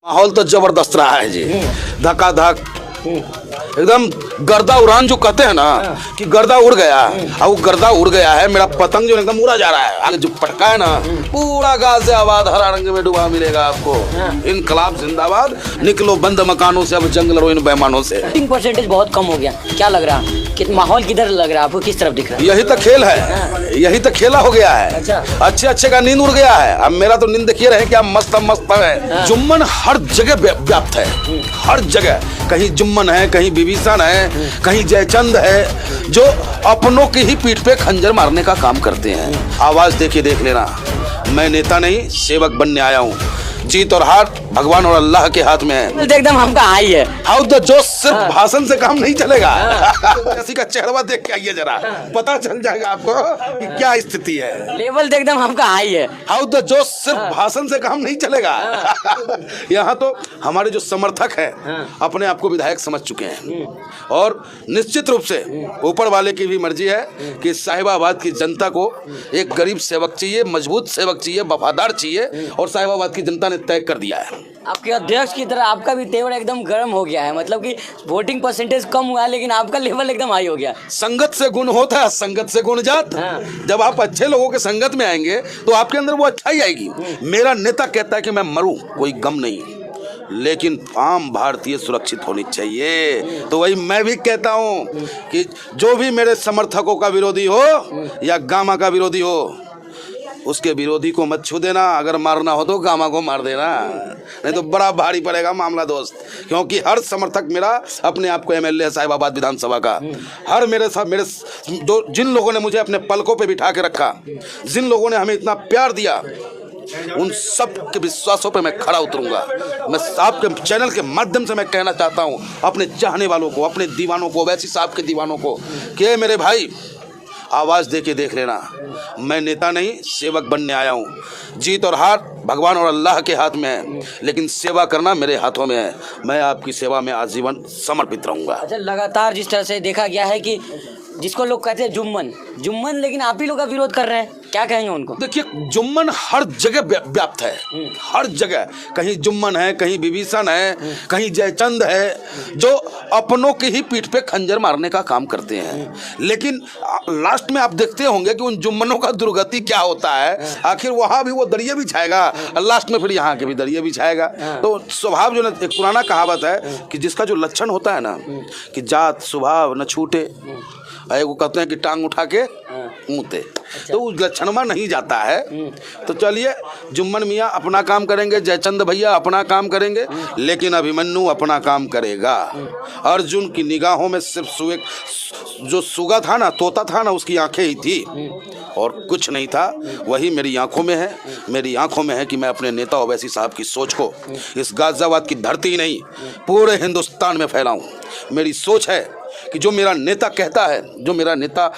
माहौल तो जबरदस्त रहा है जी। धक्का धक एकदम गर्दा उड़ान जो कहते हैं ना कि गर्दा उड़ गया, अब वो गर्दा उड़ गया है, मेरा पतंग जो एकदम उड़ा जा रहा है। आगे जो पटका है ना पूरा गाज़ आबाद हरा रंग में डूबा मिलेगा आपको। इनकलाब जिंदाबाद, निकलो बंद मकानों से, अब जंग लड़ो इन बेईमानों से। वोटिंग परसेंटेज बहुत कम हो गया, क्या लग रहा है कि माहौल किधर लग रहा है आपको, किस तरफ दिख रहा है? यही तो खेल है, यही तो खेला हो गया है। अच्छा। अच्छे अच्छे का नींद उड़ गया है। अब मेरा तो नींद देखिए रहे क्या मस्त मस्त है। जुम्मन हर जगह व्याप्त है, हर जगह। कहीं जुम्मन है, कहीं विभीषण है, कहीं जयचंद है, जो अपनों की ही पीठ पे खंजर मारने का काम करते हैं। आवाज देके देख लेना, मैं नेता नहीं सेवक बनने आया हूँ। जीत और हार भगवान और अल्लाह के हाथ में है। तो एकदम हमका हाई है। हाउ द जोश सिर्फ भाषण से काम नहीं चलेगा। किसी का चेहरा देख के आइए जरा, पता चल जाएगा आपको कि क्या स्थिति है। लेवल तो एकदम हमका हाई है। हाउ द जोश सिर्फ भाषण से काम नहीं चलेगा। यहाँ तो हमारे जो समर्थक हैं अपने आप को विधायक समझ चुके हैं, और निश्चित रूप से ऊपर वाले की भी मर्जी है कि साहिबाबाद की जनता को एक गरीब सेवक चाहिए, मजबूत सेवक चाहिए, वफादार चाहिए, और साहिबाबाद की जनता ने तय कर दिया है। आपके अध्यक्ष की तरह आपका भी तेवर एकदम गर्म हो गया है, मतलब कि वोटिंग परसेंटेज कम हुआ है लेकिन आपका लेवल एकदम हाई हो गया। संगत से गुण होता है, संगत से गुण जात। जब आप अच्छे लोगों के संगत में आएंगे तो आपके अंदर वो अच्छाई आएगी। मेरा नेता कहता है कि मैं मरूं कोई गम नहीं, लेकिन आम भारतीय सुरक्षित होनी चाहिए। तो वही मैं भी कहता हूं कि जो भी मेरे समर्थकों का विरोधी हो या गामा का विरोधी हो, उसके विरोधी को मत छू देना। अगर मारना हो तो गामा को मार देना, नहीं तो बड़ा भारी पड़ेगा मामला दोस्त। क्योंकि हर समर्थक मेरा अपने आप को एमएलए है साहिबाबाद विधानसभा का। हर मेरे जो जिन लोगों ने मुझे अपने पलकों पे बिठा के रखा, जिन लोगों ने हमें इतना प्यार दिया, उन सब के विश्वासों पे मैं खड़ा उतरूंगा। मैं आपके चैनल के माध्यम से मैं कहना चाहता हूं अपने चाहने वालों को, अपने दीवानों को, वैसी साहब के दीवानों को कि मेरे भाई आवाज देके देख लेना, मैं नेता नहीं सेवक बनने आया हूँ। जीत और हार भगवान और अल्लाह के हाथ में है, लेकिन सेवा करना मेरे हाथों में है। मैं आपकी सेवा में आजीवन समर्पित रहूंगा। अच्छा, लगातार जिस तरह से देखा गया है कि जिसको लोग कहते हैं जुम्मन, लेकिन आप ही लोग का विरोध कर रहे हैं, क्या कहेंगे उनको? देखिए, जुम्मन हर जगह व्याप्त है, हर जगह। कहीं जुम्मन है, कहीं विभीषण है, कहीं जयचंद है, जो अपनों की ही पीठ पे खंजर मारने का काम करते हैं। लेकिन लास्ट में आप देखते होंगे कि उन जुम्मनों का दुर्गति क्या होता है। आखिर वहां भी वो दरिया बिछाएगा, लास्ट में फिर यहाँ के भी दरिया बिछाएगा। तो स्वभाव जो ना, एक पुराना कहावत है कि जिसका जो लक्षण होता है ना कि जात स्वभाव न छूटे, वो कहते हैं कि टांग उठा के ऊँते, तो उस लक्षण में नहीं जाता है। तो चलिए, जुम्मन मियाँ अपना काम करेंगे, जयचंद भैया अपना काम करेंगे, लेकिन अभिमन्यु अपना काम करेगा। अर्जुन की निगाहों में सिर्फ जो सुगा था ना, तोता था ना, उसकी आंखें ही थी और कुछ नहीं था। वही मेरी आंखों में है। मेरी आंखों में है कि मैं अपने नेता ओवैसी साहब की सोच को इस गाजियाबाद की धरती नहीं पूरे हिंदुस्तान में फैलाऊं। मेरी सोच है कि जो मेरा नेता कहता है, जो मेरा नेता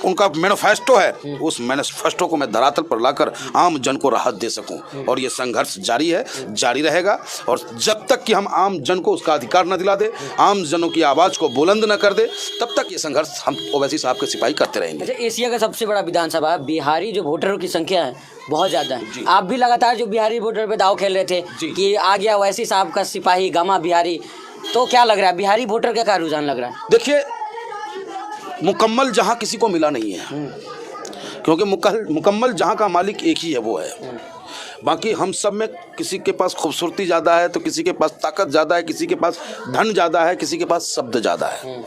उनका मैनिफेस्टो है, उस मैनिफेस्टो को मैं धरातल पर लाकर आम जन को राहत दे सकूं। और ये संघर्ष जारी है, जारी रहेगा। और जब तक कि हम आम जन को उसका अधिकार न दिला दे, आम जनों की आवाज़ को बुलंद न कर दे, तब तक ये संघर्ष हम ओवैसी साहब के सिपाही करते रहेंगे। अच्छा, एशिया का सबसे बड़ा विधानसभा है, बिहारी जो वोटरों की संख्या है बहुत ज़्यादा है। आप भी लगातार जो बिहारी वोटर पे दाव खेल रहे थे कि आ गया ओवैसी साहब का सिपाही गामा बिहारी, तो क्या लग रहा है बिहारी वोटर का क्या रुझान लग रहा है? देखिए, मुकम्मल जहां किसी को मिला नहीं है, क्योंकि मुकम्मल जहां का मालिक एक ही है, वो है। बाकी हम सब में किसी के पास खूबसूरती ज़्यादा है, तो किसी के पास ताकत ज़्यादा है, किसी के पास धन ज़्यादा है, किसी के पास शब्द ज़्यादा है।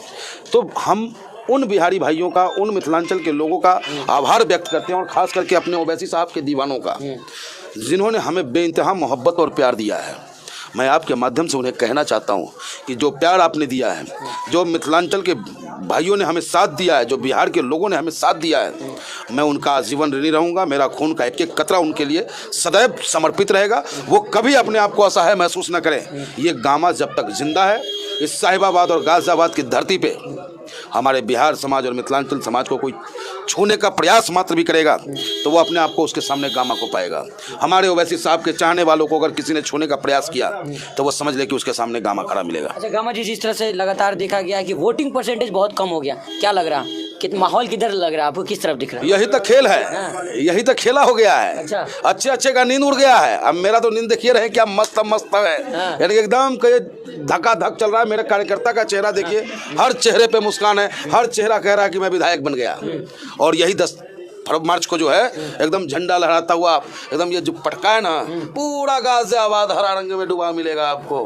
तो हम उन बिहारी भाइयों का, उन मिथिलांचल के लोगों का आभार व्यक्त करते हैं, और ख़ास करके अपने ओवैसी साहब के दीवानों का, जिन्होंने हमें बेइंतहा मोहब्बत और प्यार दिया है। मैं आपके माध्यम से उन्हें कहना चाहता हूं कि जो प्यार आपने दिया है, जो मिथिलांचल के भाइयों ने हमें साथ दिया है, जो बिहार के लोगों ने हमें साथ दिया है, मैं उनका आजीवन ऋणी रहूंगा। मेरा खून का एक एक कतरा उनके लिए सदैव समर्पित रहेगा। वो कभी अपने आप को असहाय महसूस न करें। ये गामा जब तक जिंदा है, इस साहिबाबाद और गाजियाबाद की धरती पे हमारे बिहार समाज और मिथिलांचल समाज को कोई छूने का प्रयास मात्र भी करेगा, तो वो अपने आप को उसके सामने गामा को पाएगा। हमारे ओवैसी साहब के चाहने वालों को अगर किसी ने छूने का प्रयास किया, तो वो समझ ले कि उसके सामने गामा खड़ा मिलेगा। अच्छा, गामा जी, जिस तरह से लगातार देखा गया है कि वोटिंग परसेंटेज बहुत कम हो गया, क्या लग रहा है? माहौल किधर लग रहा है आपको, किस तरफ दिख रहा है? यही तक खेल है, यही तक खेला हो गया है। अच्छा। अच्छे अच्छे का नींद उड़ गया है। अब मेरा तो नींद देखिए रहे क्या मस्त मस्त है, यानी कि एकदम धक्का धक चल रहा है। मेरे कार्यकर्ता का चेहरा देखिए, हर चेहरे पे मुस्कान है, हर चेहरा कह रहा है कि मैं विधायक बन गया। और यही 10 मार्च को जो है एकदम झंडा लहराता हुआ, एकदम ये जो पटका है ना, पूरा गाजियाबाद हरा रंग में डूबा मिलेगा आपको।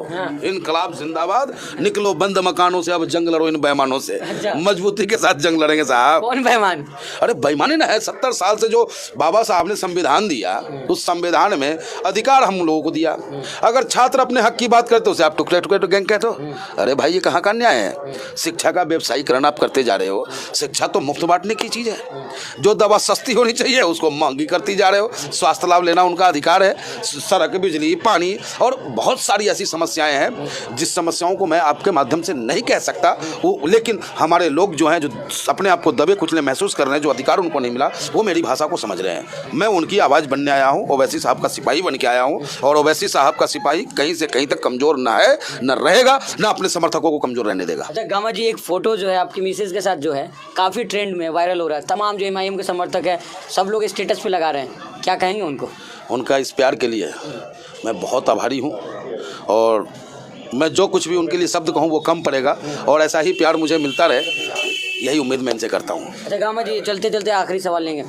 इनकलाब जिंदाबाद, निकलो बंद मकानों से, अब जंग लड़ो इन बेईमानों से। मजबूती के साथ जंग लड़ेंगे साहब। कौन बेईमान? अरे बेईमानी ना है, 70 साल से जो बाबा साहब ने संविधान दिया, उस संविधान में अधिकार हम लोगों को दिया। अगर छात्र अपने हक की बात करते उसे आप टुकड़े टुकड़े तो गैंग कहते हो। अरे भाई ये कहाँ का न्याय है? शिक्षा का व्यवसायीकरण आप करते जा रहे हो। शिक्षा तो मुफ्त बांटने की चीज है। जो दवा सस्ती होनी चाहिए उसको महंगी करती जा रहे हो। स्वास्थ्य लाभ लेना उनका अधिकार है। सड़क, बिजली, पानी और बहुत सारी ऐसी समस्याएं हैं जिस समस्याओं को मैं आपके माध्यम से नहीं कह सकता वो, लेकिन हमारे लोग जो हैं, जो अपने आप को दबे कुचले महसूस कर रहे हैं, जो अधिकार उनको नहीं मिला, वो मेरी भाषा को समझ रहे हैं। मैं उनकी आवाज़ बनने आया हूँ, ओवैसी साहब का सिपाही बन के आया हूँ। और ओवैसी साहब का सिपाही कहीं से कहीं तक कमज़ोर ना है, न रहेगा, न अपने समर्थकों को कमज़ोर रहने देगा। अच्छा गामा जी, एक फोटो जो है आपकी मिसेज के साथ जो है काफ़ी ट्रेंड में वायरल हो रहा है। तमाम जो MIM के समर्थक है सब लोग स्टेटस पे लगा रहे हैं, क्या कहेंगे उनको? उनका इस प्यार के लिए मैं बहुत आभारी हूँ, और मैं जो कुछ भी उनके लिए शब्द कहूँ वो कम पड़ेगा, और ऐसा ही प्यार मुझे मिलता रहे, यही उम्मीद मैं इनसे करता हूँ। अच्छा गामा जी, चलते चलते आखिरी सवाल लेंगे।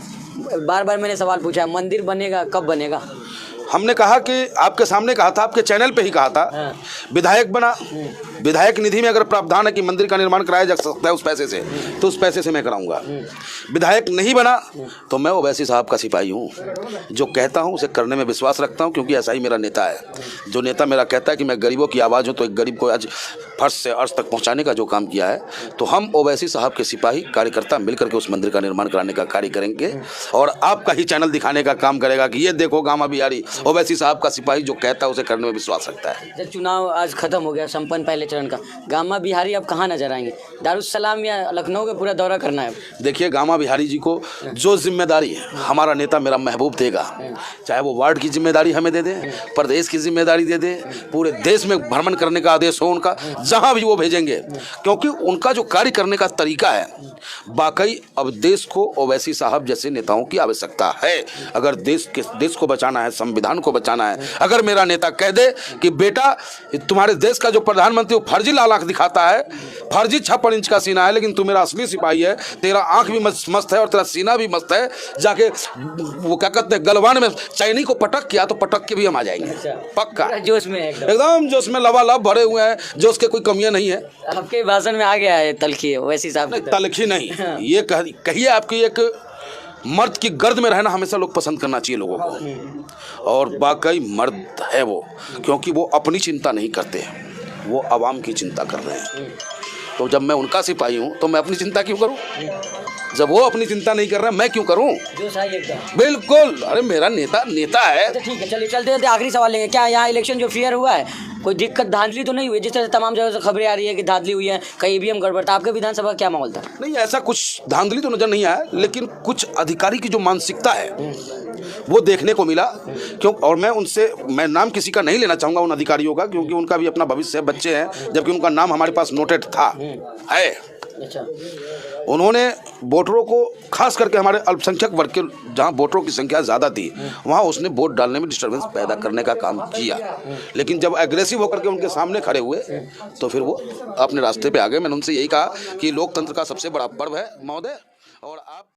बार बार मैंने सवाल पूछा है, मंदिर बनेगा, कब बनेगा? हमने कहा कि आपके सामने कहा था, आपके चैनल पे ही कहा था, विधायक बना, विधायक निधि में अगर प्रावधान है कि मंदिर का निर्माण कराया जा सकता है उस पैसे से, तो उस पैसे से मैं कराऊंगा। विधायक नहीं बना तो मैं ओवैसी साहब का सिपाही हूँ। जो कहता हूँ उसे करने में विश्वास रखता हूँ, क्योंकि ऐसा ही मेरा नेता है। जो नेता मेरा कहता है कि मैं गरीबों की आवाज़ हूँ, तो एक गरीब को आज फर्श से अर्श तक पहुँचाने का जो काम किया है, तो हम ओवैसी साहब के सिपाही कार्यकर्ता मिलकर के उस मंदिर का निर्माण कराने का कार्य करेंगे। और आपका ही चैनल दिखाने का काम करेगा कि ये देखो गामा बिहारी ओवैसी साहब का सिपाही जो कहता है उसे करने में विश्वास रखता है। जब चुनाव आज खत्म हो गया, संपन्न पहले चरण का, गामा बिहारी अब कहाँ नजर आएंगे? दारुसलाम या लखनऊ का पूरा दौरा करना है? देखिए, गामा बिहारी जी को जो जिम्मेदारी हमारा नेता मेरा महबूब देगा, चाहे वो वार्ड की जिम्मेदारी हमें दे दे, प्रदेश की जिम्मेदारी दे दे, पूरे देश में भ्रमण करने का आदेश हो उनका, जहां भी वो भेजेंगे, क्योंकि उनका जो कार्य करने का तरीका है, वाकई अब देश को ओवैसी साहब जैसे नेताओं की आवश्यकता है। अगर देश को बचाना है, संविधान को बचाना है, अगर मेरा नेता कह दे कि बेटा तुम्हारे देश का जो प्रधानमंत्री वो फर्जी लाल आंख दिखाता है, फर्जी 56 इंच का सीना है, लेकिन तू मेरा असली सिपाही है, तेरा आंख भी मस्त है और तेरा सीना भी मस्त है, जाके वो क्या कहते हैं गलवान में चैनी को पटक किया तो पटक के भी हम आ जाएंगे। पक्का जोश में एकदम जोश में लबालब भरे हुए हैं, जोश के कोई कमियां नहीं है। आपके भाषण में आ गया है तलखी ओवैसी साहब? तलखी नहीं, ये कहिए आपकी एक मर्द की गर्द में रहना हमेशा लोग पसंद करना चाहिए लोगों को, और वाकई मर्द है वो, क्योंकि वो अपनी चिंता नहीं करते, वो आवाम की चिंता कर रहे हैं। तो जब मैं उनका सिपाही हूँ तो मैं अपनी चिंता क्यों करूँ? जब वो अपनी चिंता नहीं कर रहे मैं क्यों करूँ? बिल्कुल, अरे मेरा नेता है। तो ठीक है, चलिए चलते आखिरी सवाल लेंगे। क्या यहाँ इलेक्शन जो फेयर हुआ है, कोई दिक्कत धांधली तो नहीं हुई? जिस तरह तमाम जगह से खबरें आ रही है कि धांधली हुई है, कहीं EVM गड़बड़ था, आपके विधानसभा क्या माहौल था? नहीं, ऐसा कुछ धांधली तो नजर नहीं आया, लेकिन कुछ अधिकारी की जो मानसिकता है वो देखने को मिला। क्यों? और मैं नाम किसी का नहीं लेना चाहूँगा उन अधिकारियों का, क्योंकि उनका भी अपना भविष्य है, बच्चे हैं, जबकि उनका नाम हमारे पास नोटेड था है। अच्छा, उन्होंने वोटरों को, खास करके हमारे अल्पसंख्यक वर्ग के जहाँ वोटरों की संख्या ज़्यादा थी, वहाँ उसने वोट डालने में डिस्टर्बेंस पैदा करने का काम किया। लेकिन जब एग्रेसिव होकर के उनके सामने खड़े हुए तो फिर वो अपने रास्ते पे आ गए। मैंने उनसे यही कहा कि लोकतंत्र का सबसे बड़ा पर्व है महोदय, और आप